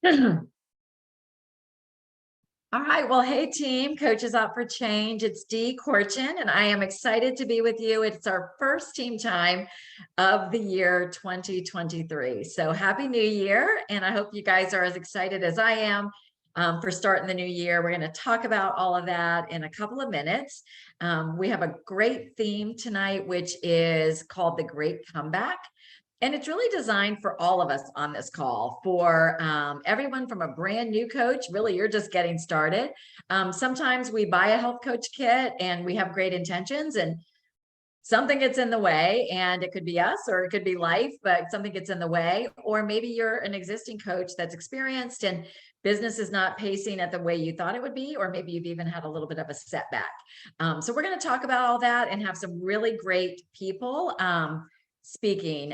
All right. Well, hey, team, Coaches Out for Change. It's Dee Corchin, and I am excited to be with you. It's our first team time of the year 2023. So happy New Year. And I hope you guys are as excited as I am for starting the new year. We're going to talk about all of that in a couple of minutes. We have a great theme tonight, which is called The Great Comeback. And it's really designed for all of us on this call, for everyone from a brand new coach, really you're just getting started. Sometimes we buy a health coach kit and we have great intentions and something gets in the way, and it could be us or it could be life, but something gets in the way. Or maybe you're an existing coach that's experienced and business is not pacing at the way you thought it would be, or maybe you've even had a little bit of a setback. So we're going to talk about all that and have some really great people speaking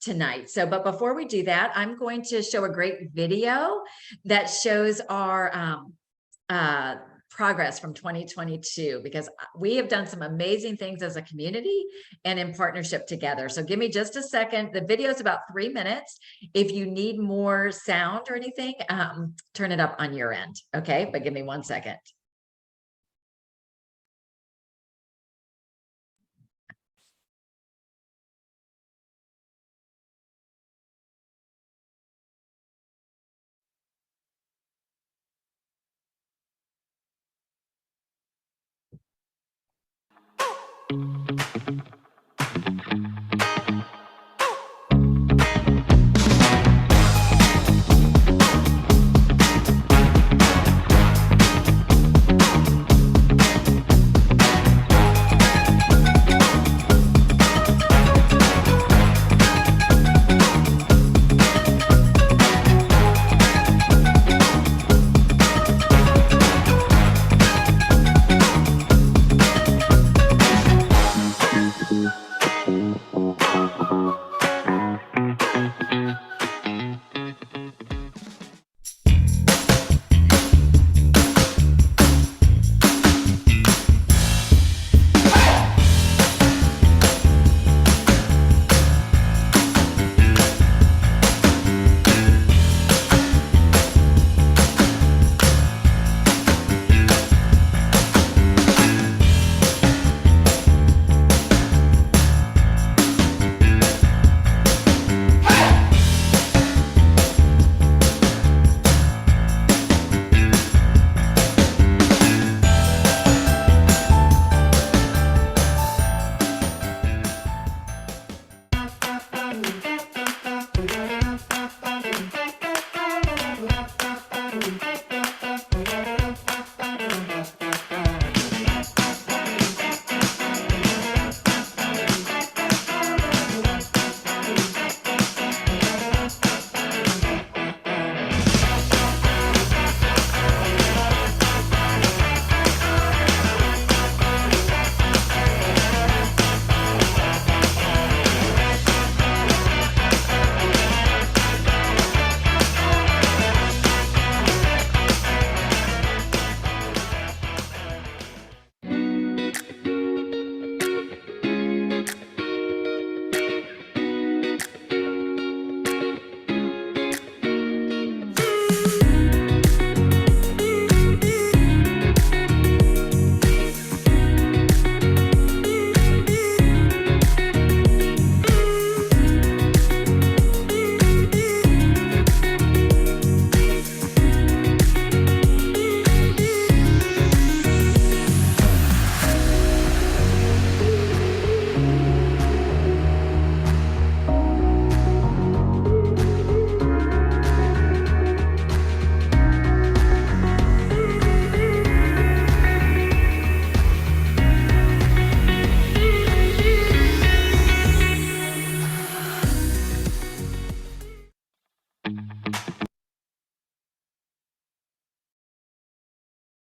tonight. But before we do that, I'm going to show a great video that shows our progress from 2022, because we have done some amazing things as a community and in partnership together. So give me just a second. The video is about 3 minutes. If you need more sound or anything, turn it up on your end. Okay, but give me 1 second.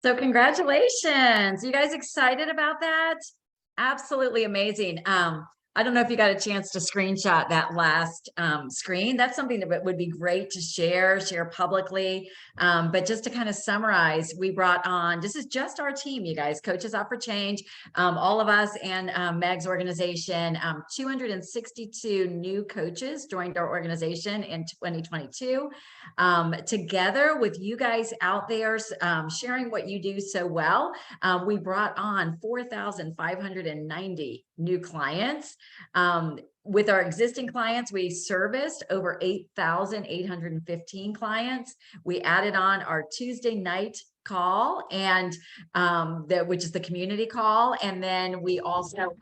So congratulations. You guys excited about that? Absolutely amazing. I don't know if you got a chance to screenshot that last screen. That's something that would be great to share publicly. But just to kind of summarize, we brought on, this is just our team, you guys, Coaches Out for Change, all of us and Meg's organization, 262 new coaches joined our organization in 2022. Together with you guys out there sharing what you do so well, we brought on 4,590 new clients. With our existing clients, we serviced over 8,815 clients. We added on our Tuesday night call and which is the community call. And then we also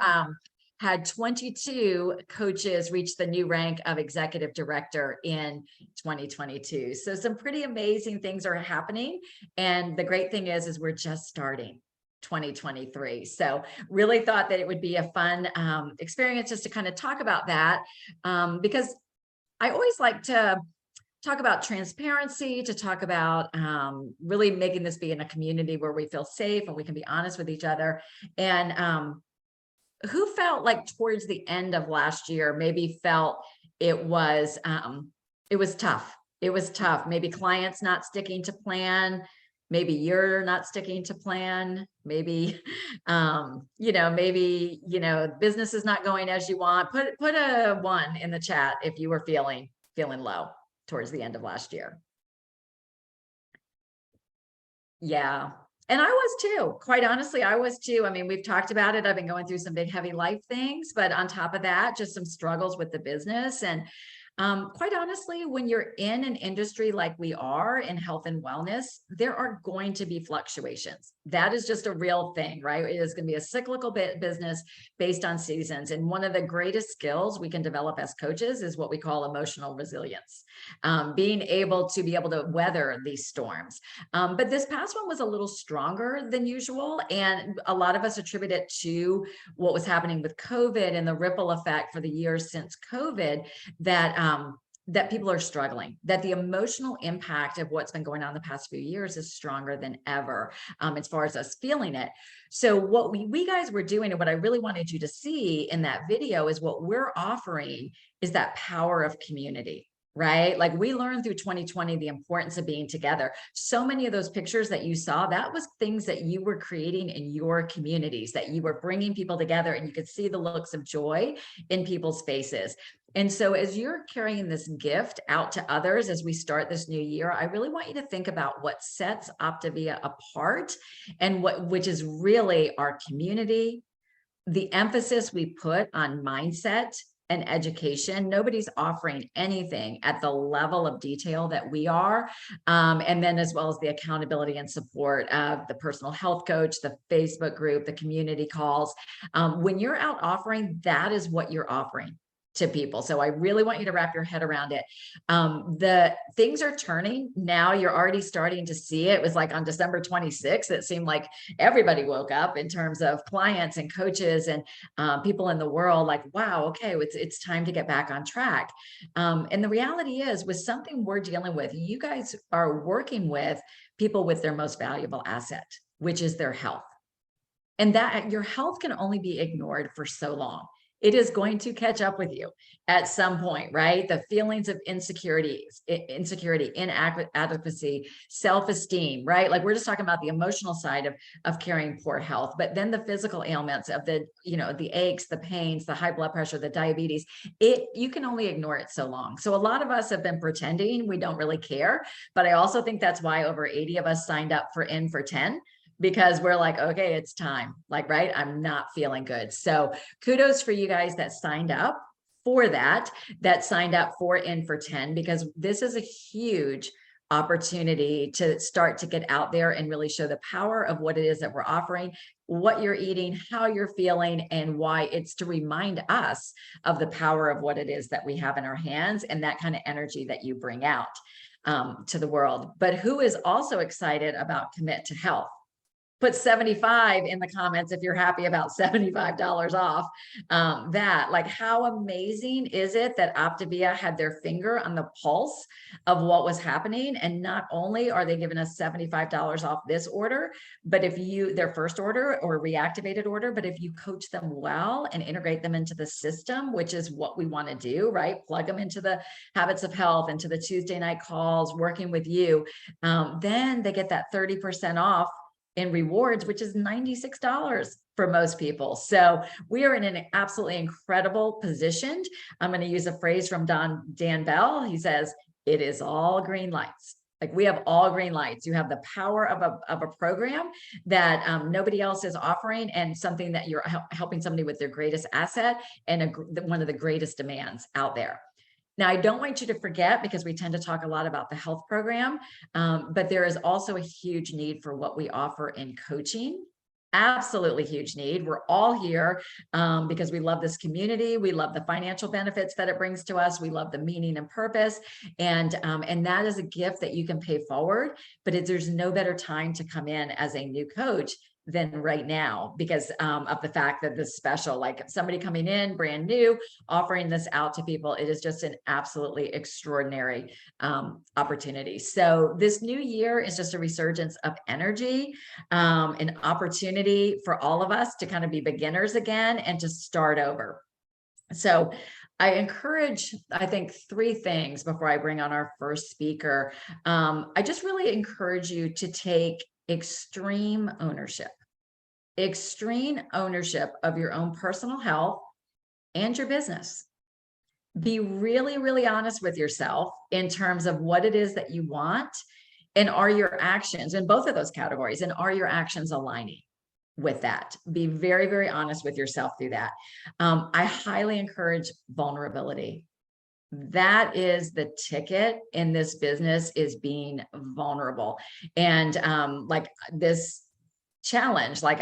had 22 coaches reach the new rank of executive director in 2022. So some pretty amazing things are happening. And the great thing is we're just starting 2023. So really thought that it would be a fun experience just to kind of talk about that, because I always like to talk about transparency, to talk about really making this be in a community where we feel safe and we can be honest with each other. And who felt like towards the end of last year, maybe felt it was tough. It was tough. Maybe clients not sticking to plan. Maybe you're not sticking to plan. Maybe, maybe, business is not going as you want. Put a 1 in the chat if you were feeling low towards the end of last year. Yeah. And I was too, quite honestly, I was too. I mean, we've talked about it. I've been going through some big, heavy life things, but on top of that, just some struggles with the business. And quite honestly, when you're in an industry like we are in health and wellness, there are going to be fluctuations. That is just a real thing, right? It is going to be a cyclical business based on seasons. And one of the greatest skills we can develop as coaches is what we call emotional resilience, being able to weather these storms. But this past one was a little stronger than usual. And a lot of us attribute it to what was happening with COVID and the ripple effect for the years since COVID that people are struggling, that the emotional impact of what's been going on the past few years is stronger than ever, as far as us feeling it. So what we guys were doing, and what I really wanted you to see in that video, is what we're offering is that power of community. Right? Like we learned through 2020, the importance of being together. So many of those pictures that you saw, that was things that you were creating in your communities, that you were bringing people together, and you could see the looks of joy in people's faces. And so as you're carrying this gift out to others, as we start this new year, I really want you to think about what sets Optavia apart, and which is really our community, the emphasis we put on mindset and education. Nobody's offering anything at the level of detail that we are. And then as well as the accountability and support of the personal health coach, the Facebook group, the community calls. When you're out offering, that is what you're offering to people. So I really want you to wrap your head around it. The things are turning now. You're already starting to see it. It was like on December 26th, it seemed like everybody woke up in terms of clients and coaches and people in the world, like, wow, okay, it's time to get back on track. And the reality is, with something we're dealing with, you guys are working with people with their most valuable asset, which is their health. And that your health can only be ignored for so long. It is going to catch up with you at some point, right? The feelings of insecurity, inadequacy, self-esteem, right? Like we're just talking about the emotional side of carrying poor health, but then the physical ailments of the aches, the pains, the high blood pressure, the diabetes, you can only ignore it so long. So a lot of us have been pretending we don't really care, but I also think that's why over 80 of us signed up for In for 10. Because we're like, okay, it's time. Like, right? I'm not feeling good. So kudos for you guys that signed up for that signed up for In for 10, because this is a huge opportunity to start to get out there and really show the power of what it is that we're offering, what you're eating, how you're feeling, and why. It's to remind us of the power of what it is that we have in our hands and that kind of energy that you bring out to the world. But who is also excited about Commit to Health? put 75 in the comments if you're happy about $75 off. That, like, how amazing is it that Optavia had their finger on the pulse of what was happening? And not only are they giving us $75 off this order, but if you, their first order or reactivated order, but if you coach them well and integrate them into the system, which is what we want to do, right? Plug them into the Habits of Health, into the Tuesday night calls, working with you, then they get that 30% off in rewards, which is $96 for most people. So we are in an absolutely incredible position. I'm going to use a phrase from Dan Bell. He says, it is all green lights. Like, we have all green lights. You have the power of a program that nobody else is offering, and something that you're helping somebody with their greatest asset and one of the greatest demands out there. Now, I don't want you to forget, because we tend to talk a lot about the health program, but there is also a huge need for what we offer in coaching. Absolutely huge need. We're all here because we love this community. We love the financial benefits that it brings to us. We love the meaning and purpose. And that is a gift that you can pay forward, but there's no better time to come in as a new coach than right now, because of the fact that this special, like somebody coming in brand new, offering this out to people, it is just an absolutely extraordinary opportunity. So this new year is just a resurgence of energy, an opportunity for all of us to kind of be beginners again and to start over. So I encourage, I think, 3 things before I bring on our first speaker. I just really encourage you to take extreme ownership of your own personal health and your business. Be really, really honest with yourself in terms of what it is that you want, and are your actions in both of those categories, and are your actions aligning with that? Be very, very honest with yourself through that. I highly encourage vulnerability. That is the ticket in this business, is being vulnerable. And like this challenge, like,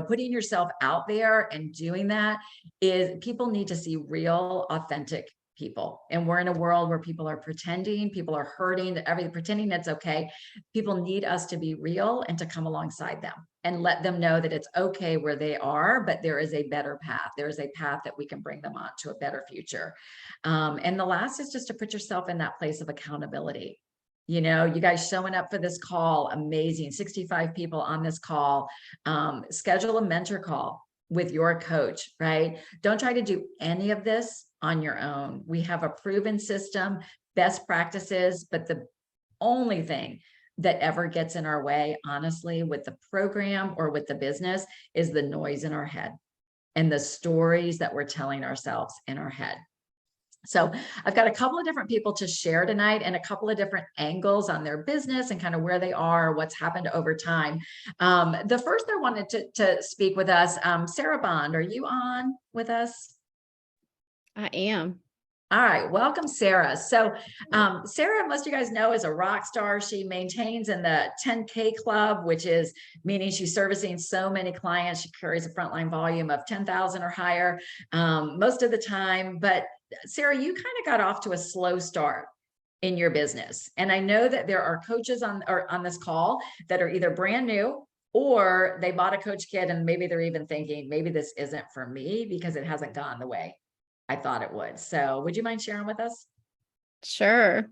putting yourself out there and doing that, is people need to see real, authentic people. And we're in a world where people are pretending, people are hurting, pretending that's okay. People need us to be real and to come alongside them and let them know that it's okay where they are, but there is a better path. There is a path that we can bring them on to a better future. And the last is just to put yourself in that place of accountability. You guys showing up for this call, amazing. 65 people on this call. Schedule a mentor call with your coach, right? Don't try to do any of this on your own. We have a proven system, best practices, but the only thing that ever gets in our way, honestly, with the program or with the business, is the noise in our head and the stories that we're telling ourselves in our head. So I've got a couple of different people to share tonight, and a couple of different angles on their business and kind of where they are, what's happened over time. The first I wanted to speak with us, Sarah Bond, are you on with us? I am. All right, welcome, Sarah. So Sarah, most of you guys know, is a rock star. She maintains in the 10K club, which is meaning she's servicing so many clients. She carries a frontline volume of 10,000 or higher most of the time. But Sarah, you kind of got off to a slow start in your business. And I know that there are coaches on this call that are either brand new, or they bought a coach kit and maybe they're even thinking, maybe this isn't for me because it hasn't gone the way I thought it would. So would you mind sharing with us? Sure.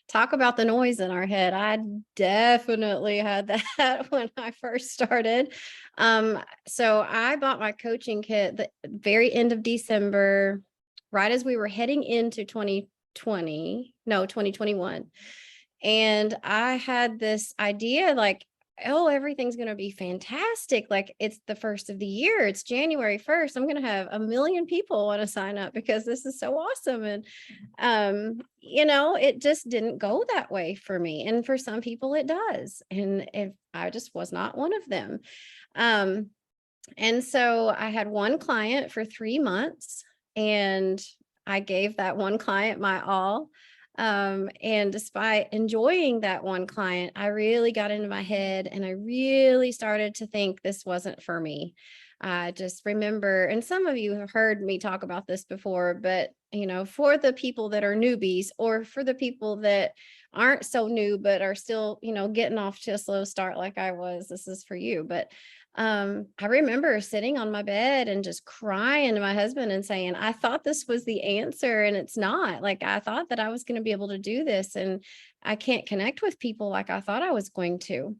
Talk about the noise in our head. I definitely had that when I first started. So I bought my coaching kit the very end of December, right as we were heading into 2021. And I had this idea, like, oh, everything's going to be fantastic. Like, it's the first of the year. It's January 1st. I'm going to have 1 million people want to sign up because this is so awesome. And, it just didn't go that way for me. And for some people it does. And if I just was not one of them. And so I had one client for 3 months, and I gave that one client my all. And despite enjoying that one client, I really got into my head and I really started to think this wasn't for me. I just remember, and some of you have heard me talk about this before, but for the people that are newbies, or for the people that aren't so new, but are still, getting off to a slow start like I was, this is for you. But I remember sitting on my bed and just crying to my husband and saying, I thought this was the answer and it's not. Like, I thought that I was going to be able to do this, and I can't connect with people like I thought I was going to.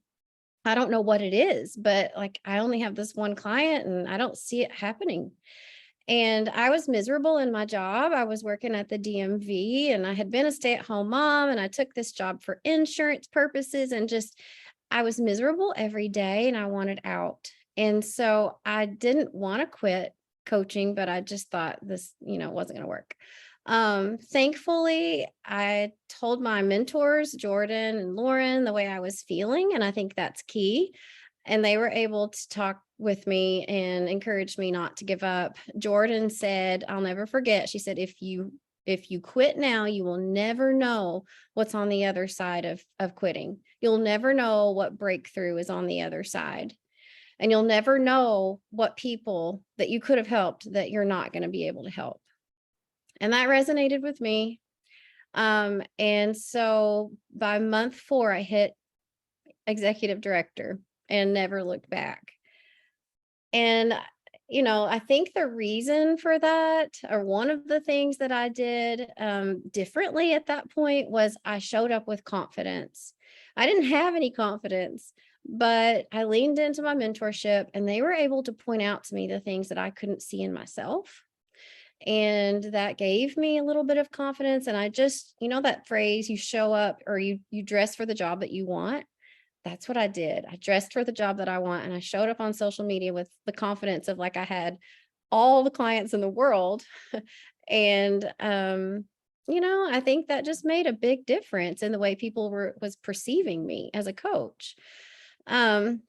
I don't know what it is, but like, I only have this one client and I don't see it happening. And I was miserable in my job. I was working at the DMV, and I had been a stay-at-home mom, and I took this job for insurance purposes, and just I was miserable every day and I wanted out. And so I didn't want to quit coaching, but I just thought this, wasn't going to work. Thankfully, I told my mentors, Jordan and Lauren, the way I was feeling, and I think that's key. And they were able to talk with me and encourage me not to give up. Jordan said, I'll never forget, she said, if you quit now, you will never know what's on the other side of quitting. You'll never know what breakthrough is on the other side. And you'll never know what people that you could have helped that you're not going to be able to help. And that resonated with me. And so by month 4, I hit executive director and never looked back. And, I think the reason for that, or one of the things that I did differently at that point, was I showed up with confidence. I didn't have any confidence, but I leaned into my mentorship, and they were able to point out to me the things that I couldn't see in myself. And that gave me a little bit of confidence. And I just, that phrase, you show up, or you dress for the job that you want. That's what I did. I dressed for the job that I want, and I showed up on social media with the confidence of like I had all the clients in the world. And I think that just made a big difference in the way people was perceiving me as a coach. And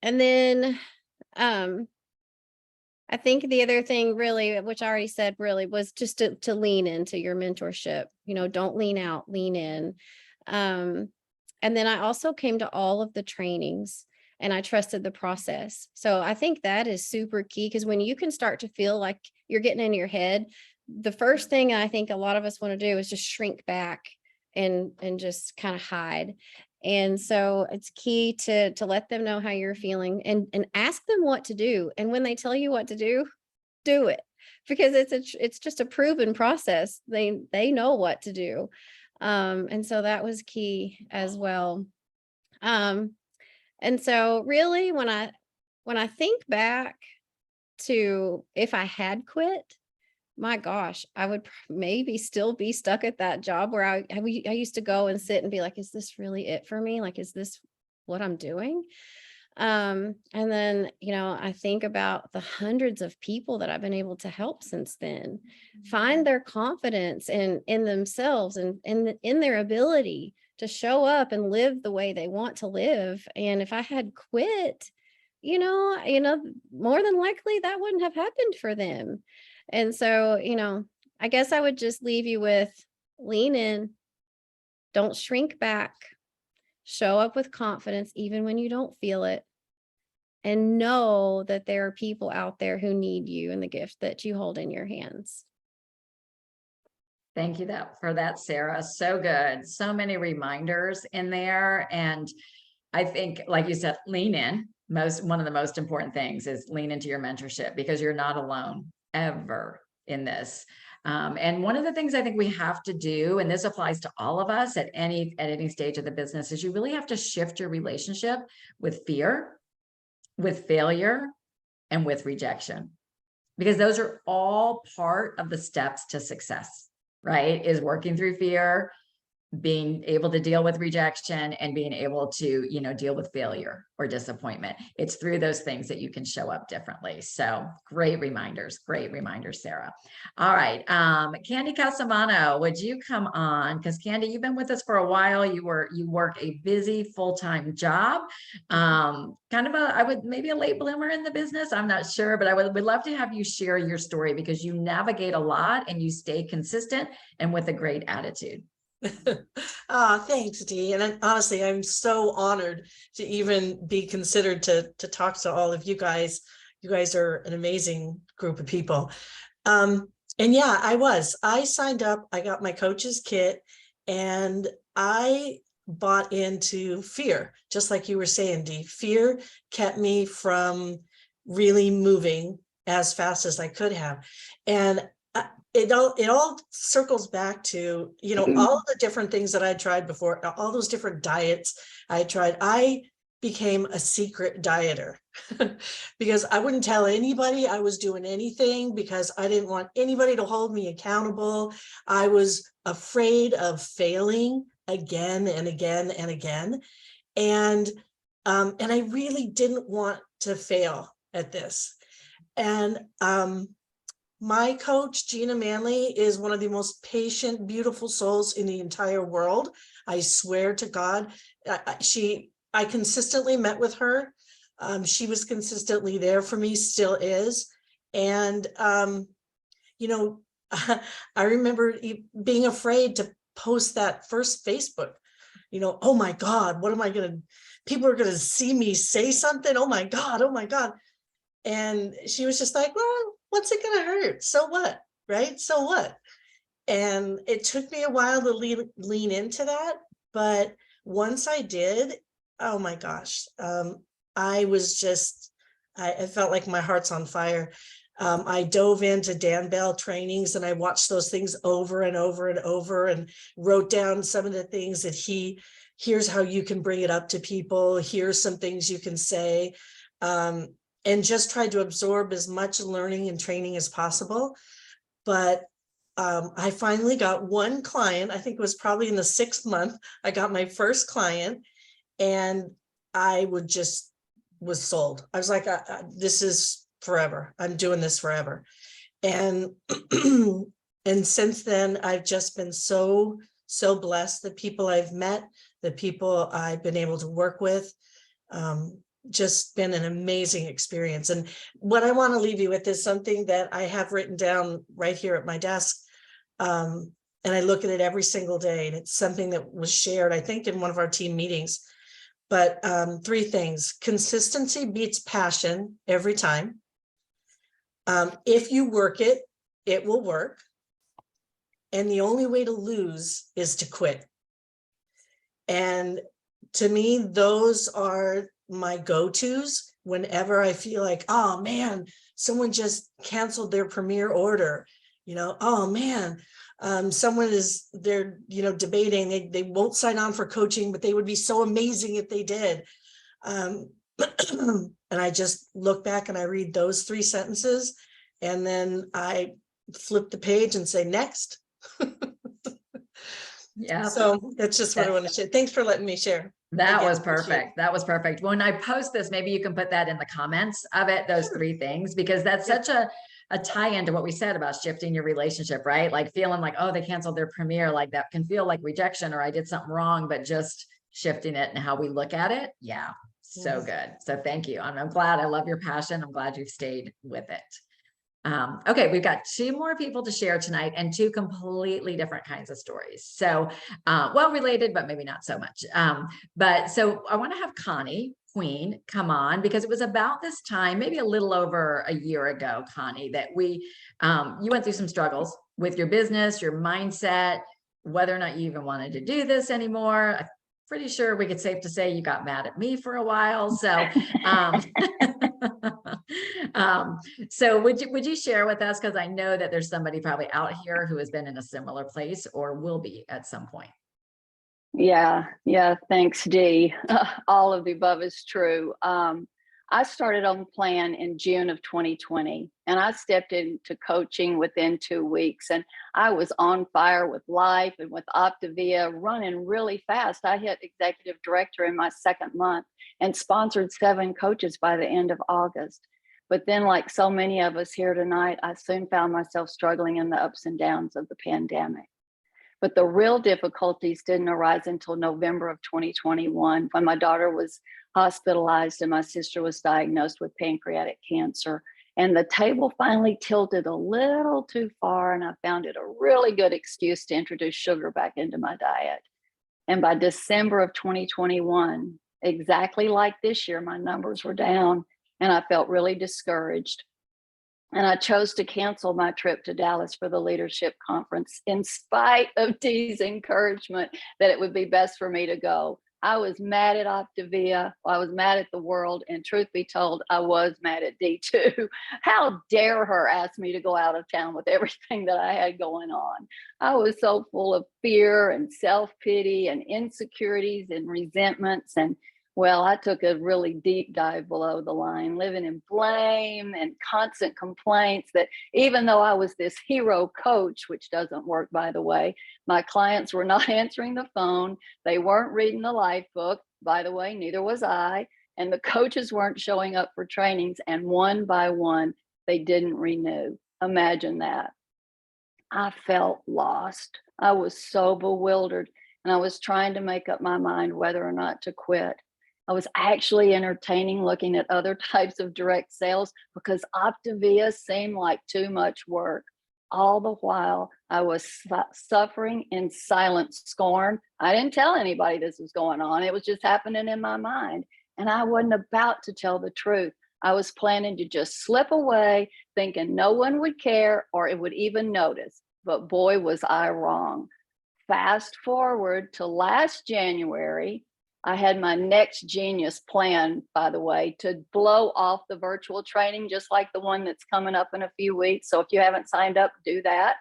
then I think the other thing, really, which I already said, really was just to lean into your mentorship. Don't lean out, lean in. And then I also came to all of the trainings, and I trusted the process. So I think that is super key, because when you can start to feel like you're getting in your head, the first thing I think a lot of us want to do is just shrink back and just kind of hide. And so it's key to let them know how you're feeling, and ask them what to do. And when they tell you what to do it, because it's just a proven process. They know what to do. And so that was key as well. And so really, when I think back to if I had quit, my gosh, I would maybe still be stuck at that job where I used to go and sit and be like, is this really it for me? Like, is this what I'm doing? And then, I think about the hundreds of people that I've been able to help since then find their confidence in themselves and in their ability to show up and live the way they want to live. And if I had quit, more than likely that wouldn't have happened for them. And so, I guess I would just leave you with lean in, don't shrink back, show up with confidence, even when you don't feel it, and know that there are people out there who need you and the gift that you hold in your hands. Thank you for that, Sarah. So good. So many reminders in there. And I think, like you said, lean in. One of the most important things is lean into your mentorship, because you're not alone ever in this. And one of the things I think we have to do, and this applies to all of us at any stage of the business, is you really have to shift your relationship with fear, with failure, and with rejection, because those are all part of the steps to success, right? Is working through fear, being able to deal with rejection, and being able to, deal with failure or disappointment. It's through those things that you can show up differently. So great reminders, Sarah. All right. Candy Casamano, would you come on? Because Candy, you've been with us for a while. You work a busy full-time job. Kind of maybe a late bloomer in the business. I'm not sure, but would love to have you share your story, because you navigate a lot and you stay consistent and with a great attitude. Thanks, Dee. And honestly, I'm so honored to even be considered to talk to all of you guys. You guys are an amazing group of people. And yeah, I signed up, I got my coach's kit, and I bought into fear, just like you were saying, Dee. Fear kept me from really moving as fast as I could have. And it all circles back to, you know, all the different things that I tried before, all those different diets I tried. I became a secret dieter because I wouldn't tell anybody I was doing anything because I didn't want anybody to hold me accountable. I was afraid of failing again and again and again. And I really didn't want to fail at this. And my coach, Gina Manley, is one of the most patient, beautiful souls in the entire world. I swear to God, I consistently met with her. She was consistently there for me, still is. And, you know, I remember being afraid to post that first Facebook, you know, oh my God, what am I going to, people are going to see me say something. Oh my God, oh my God. And she was just like, well, what's it going to hurt? So what? Right? So what? And it took me a while to lean into that. But once I did, oh my gosh, I was just, I felt like my heart's on fire. I dove into Dan Bell trainings and I watched those things over and over and over and wrote down some of the things that here's how you can bring it up to people. Here's some things you can say. And just tried to absorb as much learning and training as possible. But I finally got one client. I think it was probably in the 6th month. I got my first client and I was sold. I was like, this is forever. I'm doing this forever. And, and since then, I've just been so blessed. The people I've met, the people I've been able to work with, just been an amazing experience. And what I want to leave you with is something that I have written down right here at my desk. And I look at it every single day. And it's something that was shared, I think, in one of our team meetings. But 3 things: consistency beats passion every time. If you work it, it will work. And the only way to lose is to quit. And to me, those are my go-tos whenever I feel like, oh man, someone just canceled their premier order, you know, oh man, someone they're, you know, debating, they won't sign on for coaching, but they would be so amazing if they did. And I just look back and I read those 3 sentences and then I flip the page and say, next. Yeah. So that's just what I want to share. Thanks for letting me share. That Again, was appreciate it. perfect. That was perfect. When I post this, maybe you can put that in the comments of it, those 3 things, because that's such a tie into what we said about shifting your relationship, right? Like feeling like, oh, they canceled their premiere, like that can feel like rejection or I did something wrong, but just shifting it and how we look at it. Yeah. So good. So thank you. I'm glad. I love your passion. I'm glad you've stayed with it. Okay, we've got 2 more people to share tonight and 2 completely different kinds of stories. So, well related, but maybe not so much. But so I want to have Connie Queen come on because it was about this time, maybe a little over a year ago, Connie, that you went through some struggles with your business, your mindset, whether or not you even wanted to do this anymore. I'm pretty sure we could safe to say you got mad at me for a while. So, so would you share with us, because I know that there's somebody probably out here who has been in a similar place or will be at some point. Yeah, thanks, Dee. All of the above is true. I started on Plan in June of 2020, and I stepped into coaching within 2 weeks, and I was on fire with life and with Optavia, running really fast. I hit executive director in my 2nd month and sponsored 7 coaches by the end of August. But then, like so many of us here tonight, I soon found myself struggling in the ups and downs of the pandemic. But the real difficulties didn't arise until November of 2021, when my daughter was hospitalized and my sister was diagnosed with pancreatic cancer. And the table finally tilted a little too far, and I found it a really good excuse to introduce sugar back into my diet. And by December of 2021, exactly like this year, my numbers were down and I felt really discouraged. And I chose to cancel my trip to Dallas for the leadership conference in spite of Dee's encouragement that it would be best for me to go. I was mad at Optavia. I was mad at the world. And truth be told, I was mad at Dee too. How dare her ask me to go out of town with everything that I had going on? I was so full of fear and self-pity and insecurities and resentments. And well, I took a really deep dive below the line, living in blame and constant complaints that even though I was this hero coach, which doesn't work, by the way, my clients were not answering the phone. They weren't reading the life book. By the way, neither was I. And the coaches weren't showing up for trainings. And one by one, they didn't renew. Imagine that. I felt lost. I was so bewildered. And I was trying to make up my mind whether or not to quit. I was actually entertaining looking at other types of direct sales because Optavia seemed like too much work. All the while, I was suffering in silent scorn. I didn't tell anybody this was going on. It was just happening in my mind. And I wasn't about to tell the truth. I was planning to just slip away, thinking no one would care or it would even notice. But boy, was I wrong. Fast forward to last January, I had my next genius plan, by the way, to blow off the virtual training, just like the one that's coming up in a few weeks. So if you haven't signed up, do that.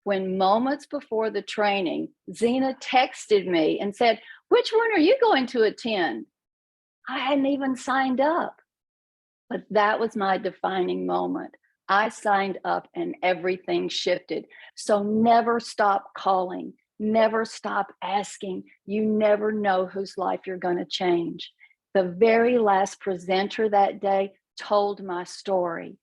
When moments before the training, Zena texted me and said, "Which one are you going to attend?" I hadn't even signed up. But that was my defining moment. I signed up and everything shifted. So never stop calling. Never stop asking. You never know whose life you're going to change. The very last presenter that day told my story.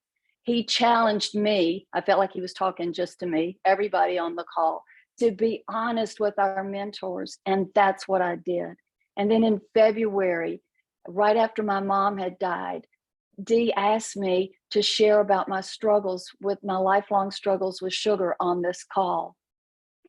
He challenged me. I felt like he was talking just to me, everybody on the call, to be honest with our mentors. And that's what I did. And then in February, right after my mom had died, Dee asked me to share about my struggles with my lifelong struggles with sugar on this call.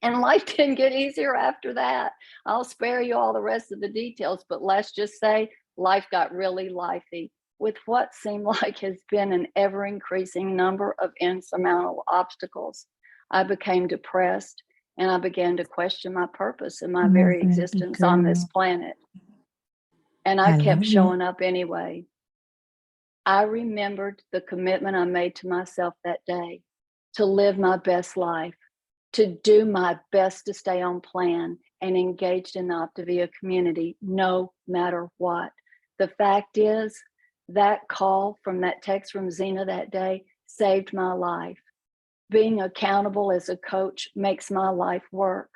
And life didn't get easier after that. I'll spare you all the rest of the details, but let's just say life got really lifey with what seemed like has been an ever increasing number of insurmountable obstacles. I became depressed and I began to question my purpose and my very existence on this planet. And I kept showing up anyway. I remembered the commitment I made to myself that day to live my best life, to do my best to stay on plan and engaged in the Optavia community, no matter what. The fact is, that call from that text from Zena that day saved my life. Being accountable as a coach makes my life work.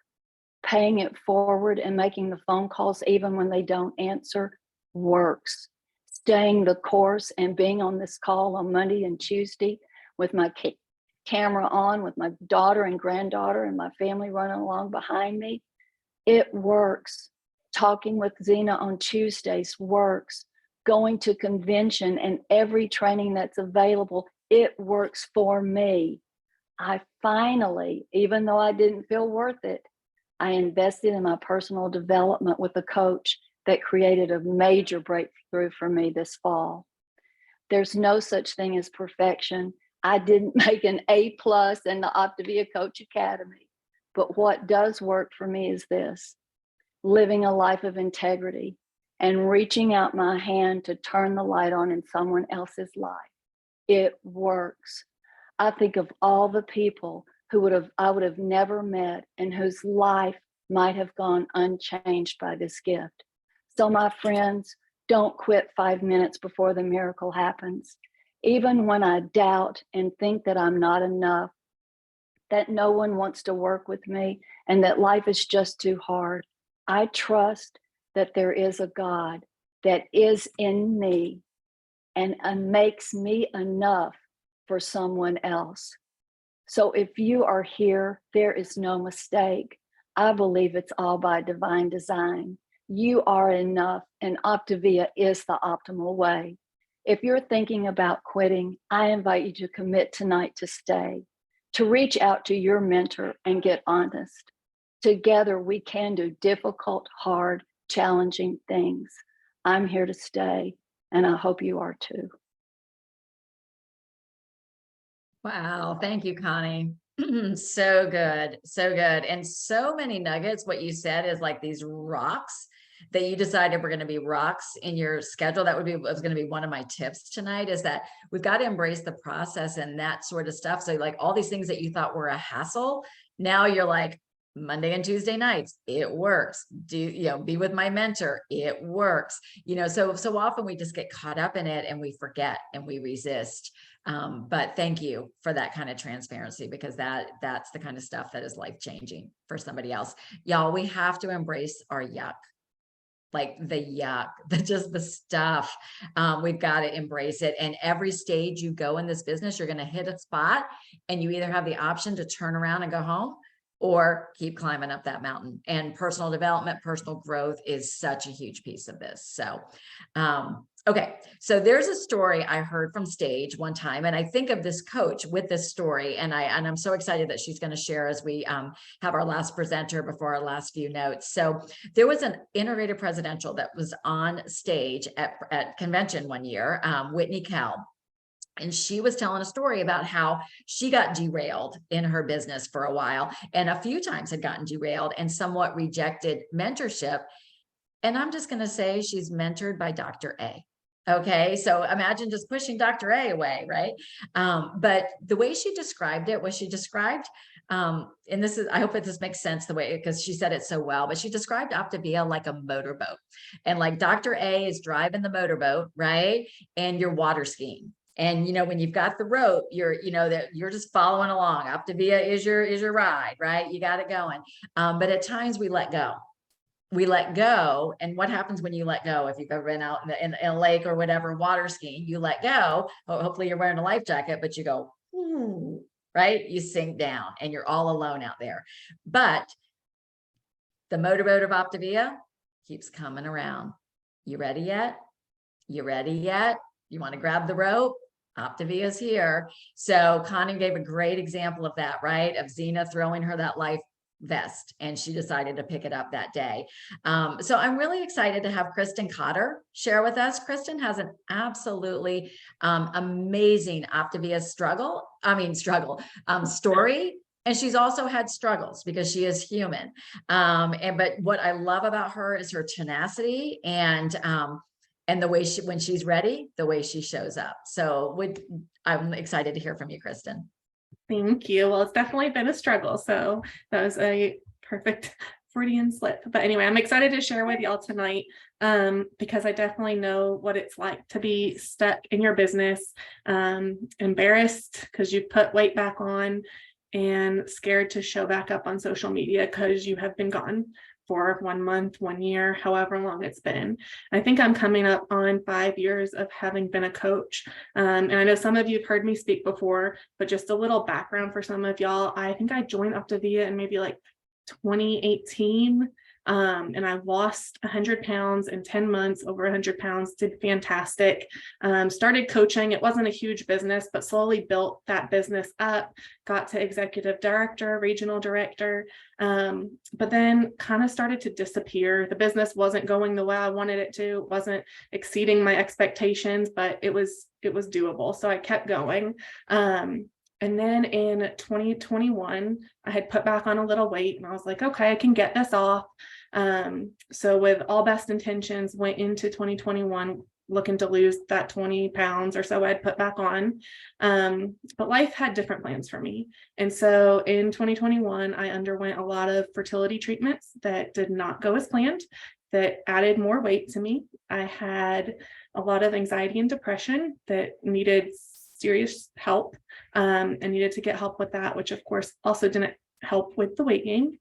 Paying it forward and making the phone calls even when they don't answer works. Staying the course and being on this call on Monday and Tuesday with my camera on, with my daughter and granddaughter and my family running along behind me, it works. Talking with Zena on Tuesdays works. Going to convention and every training that's available, it works for me. I finally, even though I didn't feel worth it, I invested in my personal development with a coach that created a major breakthrough for me this fall. There's no such thing as perfection. I didn't make an A+ in the Optavia Coach Academy, but what does work for me is this: living a life of integrity and reaching out my hand to turn the light on in someone else's life. It works. I think of all the people who I would have never met and whose life might have gone unchanged by this gift. So my friends, don't quit 5 minutes before the miracle happens. Even when I doubt and think that I'm not enough, that no one wants to work with me, and that life is just too hard, I trust that there is a God that is in me and makes me enough for someone else. So if you are here, there is no mistake. I believe it's all by divine design. You are enough, and Optavia is the optimal way. If you're thinking about quitting, I invite you to commit tonight to stay, to reach out to your mentor and get honest. Together, we can do difficult, hard, challenging things. I'm here to stay, and I hope you are too. Wow. Thank you, Connie. So good. So good. And so many nuggets. What you said is like these rocks that you decided were going to be rocks in your schedule. That was going to be one of my tips tonight, is that we've got to embrace the process and that sort of stuff. So like all these things that you thought were a hassle, now you're like, Monday and Tuesday nights, it works. Be with my mentor, it works. So often we just get caught up in it and we forget and we resist. But thank you for that kind of transparency, because that's the kind of stuff that is life changing for somebody else. Y'all, we have to embrace our yuck. Like the yuck, the stuff. We've got to embrace it. And every stage you go in this business, you're going to hit a spot and you either have the option to turn around and go home, or keep climbing up that mountain. And personal development, personal growth is such a huge piece of this. So, okay. So there's a story I heard from stage one time, and I think of this coach with this story, and I'm so excited that she's going to share as we have our last presenter before our last few notes. So there was an integrated presidential that was on stage at convention one year, Whitney Kell. And she was telling a story about how she got derailed in her business for a while, and a few times had gotten derailed and somewhat rejected mentorship. And I'm just going to say she's mentored by Dr. A. Okay. So imagine just pushing Dr. A away. Right. But the way she described it was and this is, I hope that this makes sense the way, because she said it so well, but she described Optavia like a motorboat, and like Dr. A is driving the motorboat, right? And you're water skiing. And, when you've got the rope, that you're just following along. Optavia is your ride, right? You got it going. But at times we let go. And what happens when you let go? If you've ever been out in a lake or whatever, water skiing, you let go. Hopefully you're wearing a life jacket, but you go, ooh, right? You sink down and you're all alone out there. But the motorboat of Optavia keeps coming around. You ready yet? You ready yet? You want to grab the rope? Optavia is here. So Connie gave a great example of that, right? Of Zena throwing her that life vest, and she decided to pick it up that day. So I'm really excited to have Kristen Cotter share with us. Kristen has an absolutely amazing Optavia story. And she's also had struggles because she is human. But what I love about her is her tenacity and the way when she's ready, the way she shows up. So I'm excited to hear from you, Kristen. Thank you. Well, it's definitely been a struggle. So that was a perfect Freudian slip. But anyway, I'm excited to share with y'all tonight because I definitely know what it's like to be stuck in your business, embarrassed because you put weight back on, and scared to show back up on social media because you have been gone for 1 month, 1 year, however long it's been. I think I'm coming up on 5 years of having been a coach. And I know some of you have heard me speak before, but just a little background for some of y'all. I think I joined Optavia in maybe like 2018. And I lost 100 pounds in 10 months, over 100 pounds, did fantastic. Started coaching. It wasn't a huge business, but slowly built that business up, got to executive director, regional director, but then kind of started to disappear. The business wasn't going the way I wanted it to, it wasn't exceeding my expectations, but it was doable. So I kept going. And then in 2021, I had put back on a little weight and I was like, okay, I can get this off. So with all best intentions, went into 2021 looking to lose that 20 pounds or so I'd put back on. But life had different plans for me. And so in 2021, I underwent a lot of fertility treatments that did not go as planned, that added more weight to me. I had a lot of anxiety and depression that needed serious help. And needed to get help with that, which of course also didn't help with the weight gain.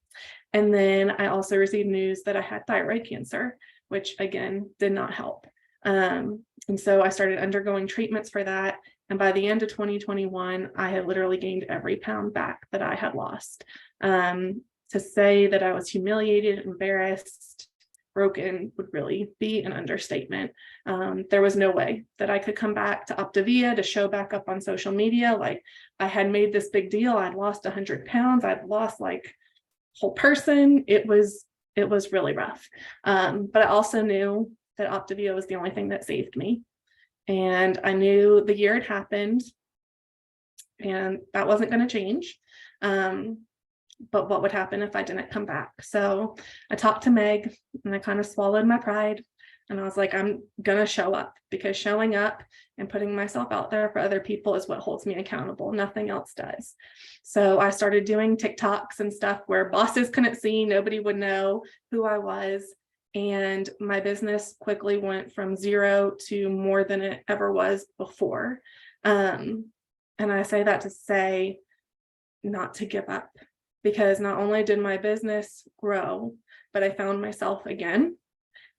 And then I also received news that I had thyroid cancer, which again did not help. And so I started undergoing treatments for that. And by the end of 2021, I had literally gained every pound back that I had lost. To say that I was humiliated, embarrassed, broken would really be an understatement. There was no way that I could come back to Optavia to show back up on social media. Like I had made this big deal. I'd lost 100 pounds. I'd lost like whole person. It was really rough. But I also knew that Optavia was the only thing that saved me. And I knew the year had happened and that wasn't going to change. But what would happen if I didn't come back? So I talked to Meg and I kind of swallowed my pride. And I was like, I'm going to show up, because showing up and putting myself out there for other people is what holds me accountable. Nothing else does. So I started doing TikToks and stuff where bosses couldn't see, nobody would know who I was. And my business quickly went from 0 to more than it ever was before. And I say that to say not to give up, because not only did my business grow, but I found myself again.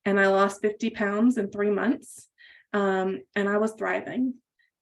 And I lost 50 pounds in 3 months, and I was thriving.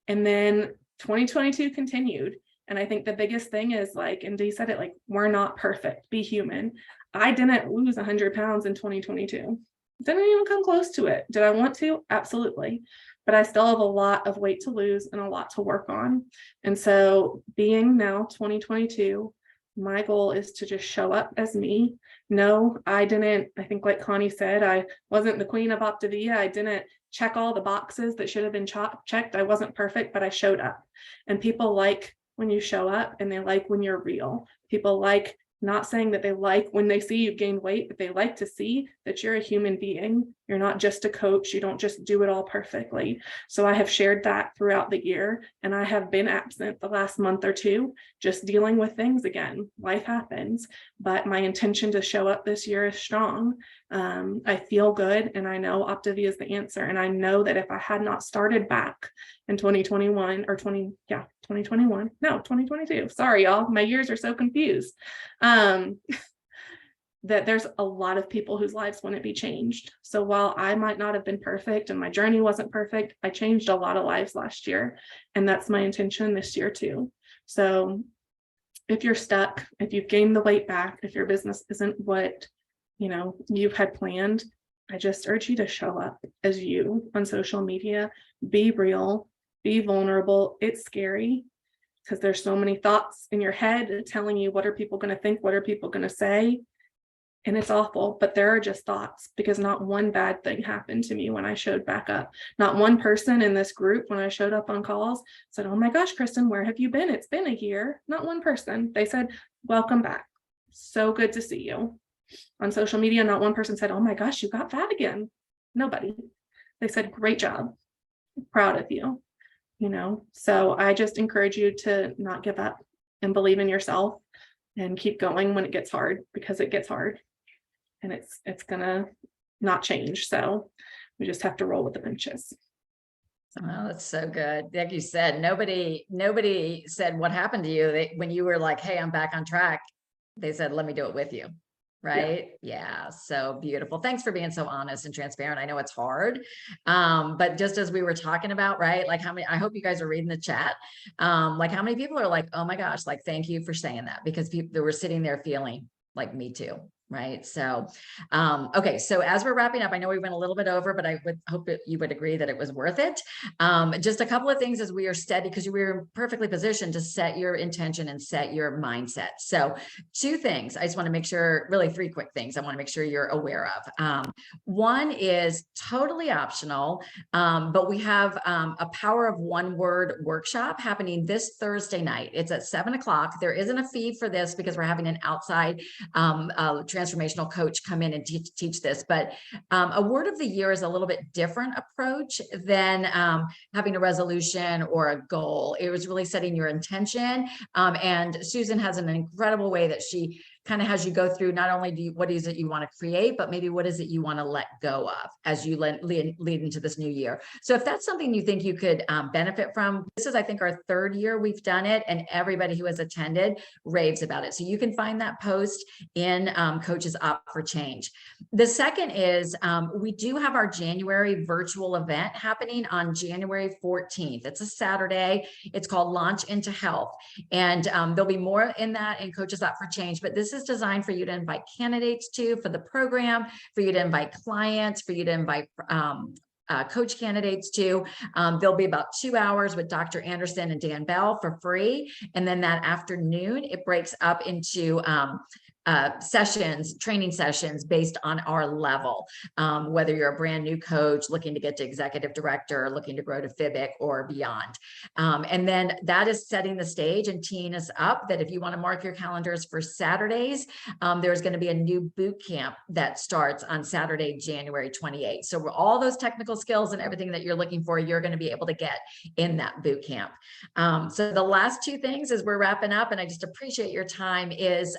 And then 2022 continued. And I think the biggest thing is, like, and Dee said it, like, we're not perfect, be human. I didn't lose 100 pounds in 2022. Didn't even come close to it. Did I want to? Absolutely. But I still have a lot of weight to lose and a lot to work on. And so being now 2022, my goal is to just show up as me. No, I think like Connie said, I wasn't the queen of Optavia. I didn't check all the boxes that should have been checked. I wasn't perfect, but I showed up. And people like when you show up, and they like when you're real. People like, not saying that they like when they see you've gained weight, but they like to see that you're a human being. You're not just a coach. You don't just do it all perfectly. So I have shared that throughout the year, and I have been absent the last month or two, just dealing with things again. Life happens, but my intention to show up this year is strong. I feel good, and I know Optavia is the answer. And I know that if I had not started back in 2021 or 2021, no, 2022. Sorry, y'all, my years are so confused. That there's a lot of people whose lives wouldn't be changed. So while I might not have been perfect and my journey wasn't perfect, I changed a lot of lives last year. And that's my intention this year too. So if you're stuck, if you've gained the weight back, if your business isn't what you've had planned, I just urge you to show up as you on social media. Be real, be vulnerable. It's scary, because there's so many thoughts in your head telling you, what are people going to think? What are people going to say? And it's awful, but there are just thoughts, because not one bad thing happened to me when I showed back up. Not one person in this group, when I showed up on calls, said, oh my gosh, Kristen, where have you been? It's been a year. Not one person. They said, welcome back. So good to see you. On social media, not one person said, oh my gosh, you got fat again. Nobody. They said, great job. Proud of you. So I just encourage you to not give up and believe in yourself and keep going when it gets hard, because it gets hard and it's gonna not change. So we just have to roll with the punches. Oh, that's so good. Like you said, nobody said what happened to you. When you were like, hey, I'm back on track, they said, let me do it with you. Right. Yeah. So beautiful. Thanks for being so honest and transparent. I know it's hard. But just as we were talking about, right, like I hope you guys are reading the chat. Like how many people are like, oh my gosh, like, thank you for saying that, because people that were sitting there feeling like me too. Right. So, okay. So as we're wrapping up, I know we went a little bit over, but I would hope that you would agree that it was worth it. Just a couple of things as we are steady, because we are perfectly positioned to set your intention and set your mindset. So 2 things, I just want to make sure, really 3 quick things I want to make sure you're aware of. One is totally optional, but we have a Power of One Word workshop happening this Thursday night. It's at 7 o'clock. There isn't a fee for this, because we're having an outside transformational coach come in and teach this, but a word of the year is a little bit different approach than having a resolution or a goal. It was really setting your intention, and Susan has an incredible way that she kind of has you go through not only what is it you want to create, but maybe what is it you want to let go of as you lead into this new year. So if that's something you think you could benefit from, this is, I think, our 3rd year we've done it, and everybody who has attended raves about it. So you can find that post in Coaches Opt for Change. The second is we do have our January virtual event happening on January 14th. It's a Saturday. It's called Launch into Health. And there'll be more in that in Coaches Opt for Change, but this is designed for you to invite candidates for the program, for you to invite clients, for you to invite coach candidates too. There'll be about 2 hours with Dr. Anderson and Dan Bell for free. And then that afternoon, it breaks up into sessions, training sessions based on our level, whether you're a brand new coach looking to get to executive director, looking to grow to FIBIC or beyond. And then that is setting the stage and teeing us up that if you want to mark your calendars for Saturdays, there's going to be a new boot camp that starts on Saturday, January 28th. So all those technical skills and everything that you're looking for, you're going to be able to get in that boot camp. So the last two things as we're wrapping up, and I just appreciate your time, is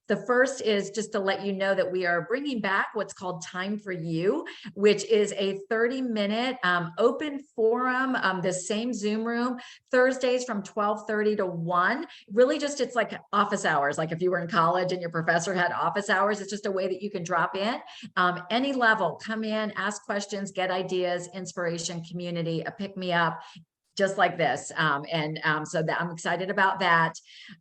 the first is just to let you know that we are bringing back what's called Time for You, which is a 30-minute open forum, the same Zoom room, Thursdays from 12:30 to 1. Really just, it's like office hours. Like if you were in college and your professor had office hours, it's just a way that you can drop in. Any level, come in, ask questions, get ideas, inspiration, community, a pick-me-up, just like this. So that I'm excited about that.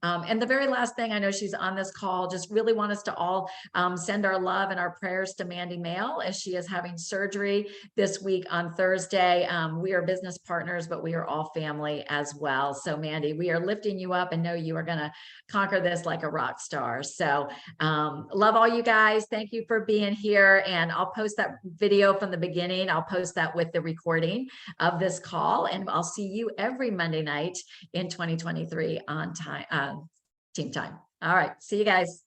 And the very last thing, I know she's on this call, just really want us to all send our love and our prayers to Mandy Mail as she is having surgery this week on Thursday. We are business partners, but we are all family as well. So Mandy, we are lifting you up and know you are going to conquer this like a rock star. So love all you guys. Thank you for being here. And I'll post that video from the beginning. I'll post that with the recording of this call, and I'll see you every Monday night in 2023 on time, Team Time. All right. See you guys.